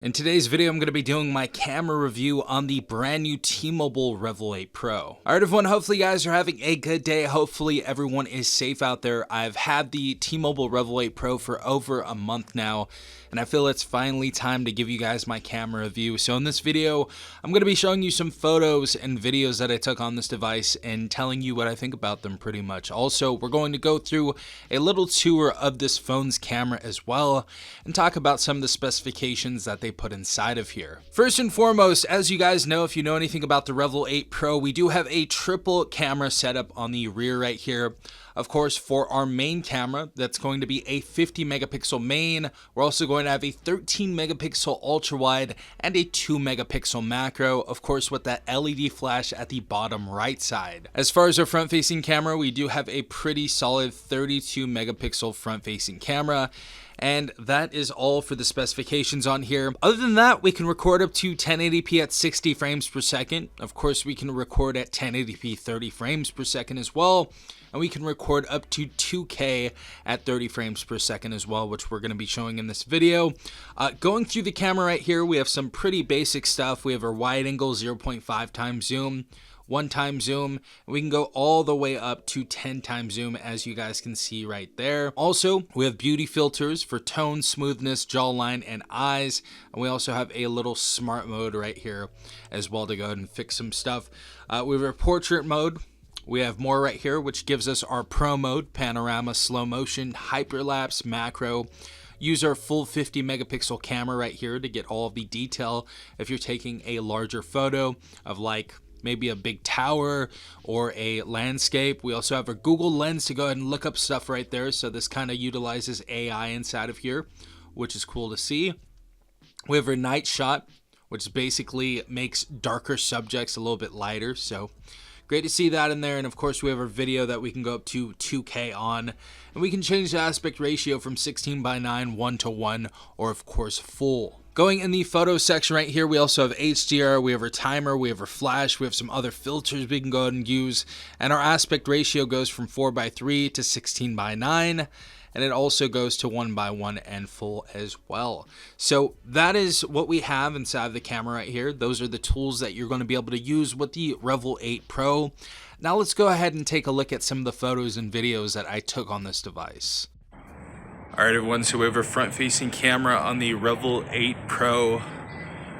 In today's video, I'm going to be doing my camera review on the brand new T-Mobile Revvl 8 Pro. Alright everyone, hopefully you guys are having a good day. Hopefully everyone is safe out there. I've had the T-Mobile Revvl 8 Pro for over a month now, and I feel it's finally time to give you guys my camera review. So in this video, I'm going to be showing you some photos and videos that I took on this device and telling you what I think about them pretty much. Also, we're going to go through a little tour of this phone's camera as well and talk about some of the specifications that they put inside of here. First and foremost, as you guys know, if you know anything about the Revvl 8 Pro, we do have a triple camera setup on the rear right here. Of course, for our main camera, that's going to be a 50 megapixel main. We're also going to have a 13 megapixel ultra wide and a 2 megapixel macro, of course, with that LED flash at the bottom right side. As far as our front facing camera, we do have a pretty solid 32 megapixel front facing camera. And that is all for the specifications on here. Other than that, we can record up to 1080p at 60 frames per second. Of course, we can record at 1080p 30 frames per second as well. And we can record up to 2K at 30 frames per second as well, which we're going to be showing in this video. Going through the camera right here, we have some pretty basic stuff. We have our wide angle 0.5 times zoom, 1 time zoom, and we can go all the way up to 10 times zoom, as you guys can see right there. Also, we have beauty filters for tone, smoothness, jawline, and eyes, and we also have a little smart mode right here as well to go ahead and fix some stuff. We have our portrait mode. We have more right here, which gives us our pro mode, panorama, slow motion, hyperlapse, macro. Use our full 50 megapixel camera right here to get all of the detail if you're taking a larger photo of like maybe a big tower or a landscape. We also have our Google Lens to go ahead and look up stuff right there. So this kind of utilizes AI inside of here, which is cool to see. We have our night shot, which basically makes darker subjects a little bit lighter. So great to see that in there. And of course, we have our video that we can go up to 2K on. And we can change the aspect ratio from 16:9, 1:1, or of course, full. Going in the photo section right here, we also have HDR, we have our timer, we have our flash, we have some other filters we can go ahead and use. And our aspect ratio goes from 4:3 to 16:9. And it also goes to 1:1 and full as well. So that is what we have inside the camera right here. Those are the tools that you're going to be able to use with the Revvl 8 Pro. Now let's go ahead and take a look at some of the photos and videos that I took on this device. Alright everyone, so we have our front facing camera on the Revvl 8 Pro.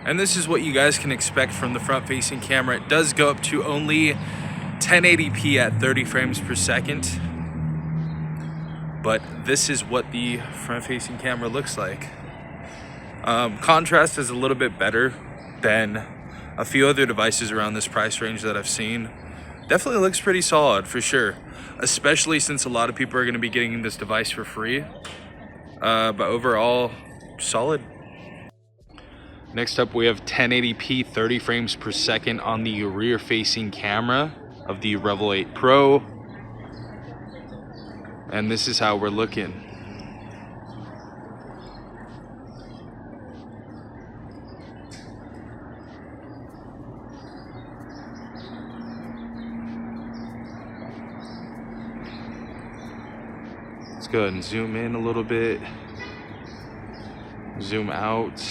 And this is what you guys can expect from the front facing camera. It does go up to only 1080p at 30 frames per second. But this is what the front-facing camera looks like. Contrast is a little bit better than a few other devices around this price range that I've seen. Definitely looks pretty solid for sure, especially since a lot of people are going to be getting this device for free. But overall, solid. Next up, we have 1080p 30 frames per second on the rear-facing camera of the Revvl 8 Pro. And this is how we're looking. Let's go ahead and zoom in a little bit. Zoom out.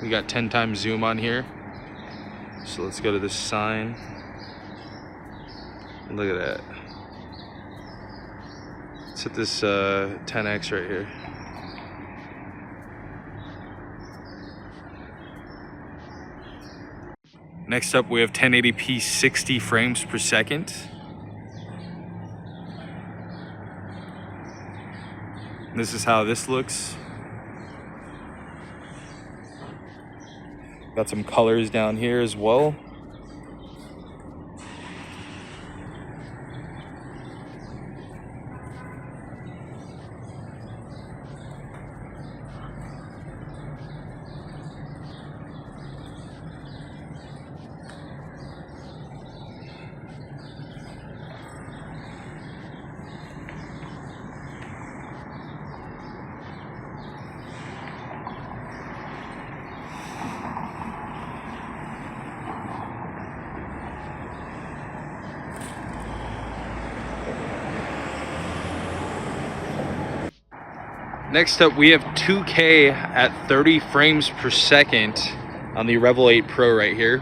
We got 10 times zoom on here. So let's go to this sign. Look at that. Let's hit this 10x right here. Next up, we have 1080p 60 frames per second. This is how this looks. Got some colors down here as well. Next up, we have 2K at 30 frames per second on the Revvl 8 Pro right here.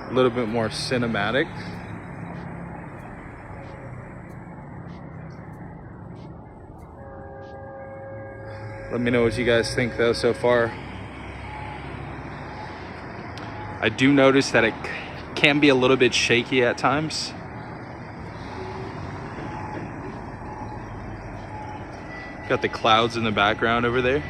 A little bit more cinematic. Let me know what you guys think though so far. I do notice that it can be a little bit shaky at times. Got the clouds in the background over there.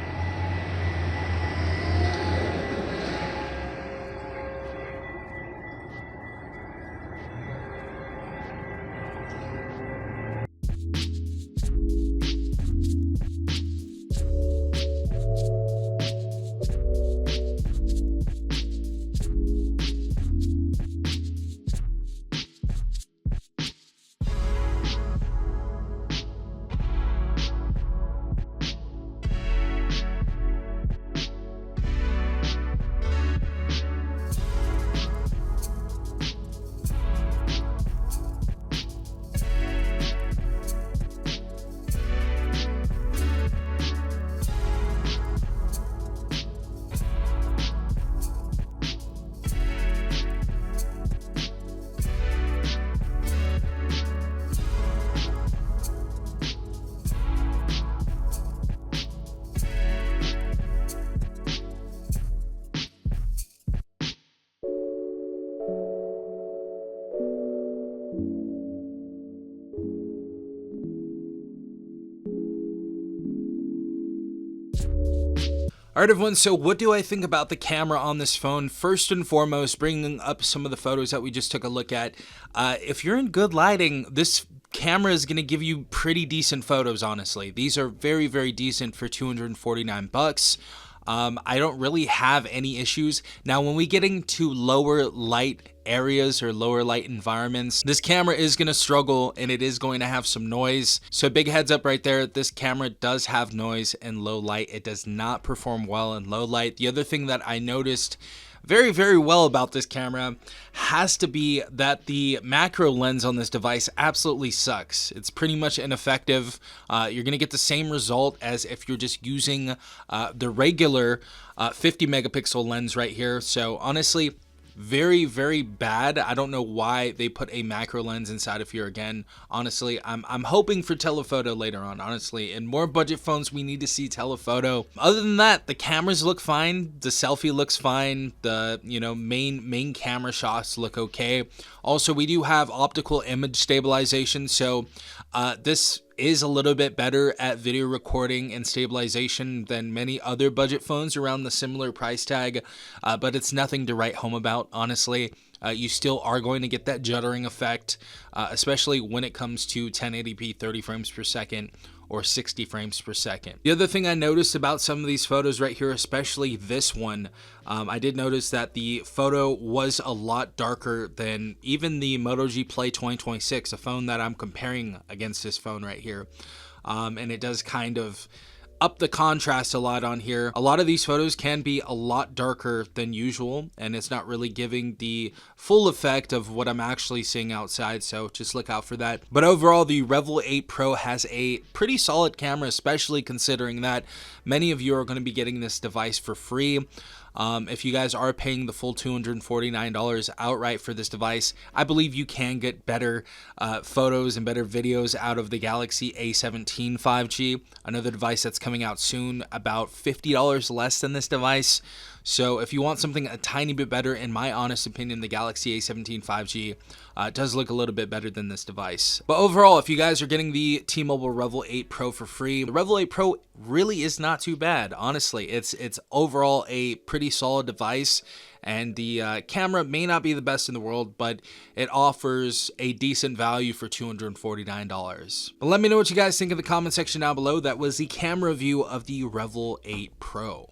Alright everyone, so what do I think about the camera on this phone? First and foremost, bringing up some of the photos that we just took a look at. If you're in good lighting, this camera is going to give you pretty decent photos, honestly. These are very, very decent for 249 bucks. I don't really have any issues. Now, when we get into lower light areas or lower light environments, this camera is going to struggle and it is going to have some noise. So big heads up right there. This camera does have noise in low light. It does not perform well in low light. The other thing that I noticed very, very well about this camera has to be that the macro lens on this device absolutely sucks. It's pretty much ineffective. You're going to get the same result as if you're just using the regular 50 megapixel lens right here. So honestly, very, very bad. I don't know why they put a macro lens inside of here again. Honestly, I'm hoping for telephoto later on. Honestly, in more budget phones, we need to see telephoto. Other than that, the cameras look fine. The selfie looks fine. The main camera shots look okay. Also, we do have optical image stabilization, so this is a little bit better at video recording and stabilization than many other budget phones around the similar price tag, but it's nothing to write home about, honestly. You still are going to get that juddering effect, especially when it comes to 1080p 30 frames per second or 60 frames per second. The other thing I noticed about some of these photos right here, especially this one, I did notice that the photo was a lot darker than even the Moto G Play 2026, a phone that I'm comparing against this phone right here. And it does kind of up the contrast a lot on here. A lot of these photos can be a lot darker than usual, and it's not really giving the full effect of what I'm actually seeing outside, so just look out for that. But overall, the Revvl 8 Pro has a pretty solid camera, especially considering that many of you are going to be getting this device for free. If you guys are paying the full $249 outright for this device, I believe you can get better photos and better videos out of the Galaxy A17 5G, another device that's coming out soon, about $50 less than this device. So if you want something a tiny bit better, in my honest opinion, the Galaxy A17 5G does look a little bit better than this device. But overall, if you guys are getting the T-Mobile Revvl 8 Pro for free, the Revvl 8 Pro really is not too bad, honestly. It's overall a pretty solid device, and the camera may not be the best in the world, but it offers a decent value for $249. But let me know what you guys think in the comment section down below. That was the camera review of the Revvl 8 Pro.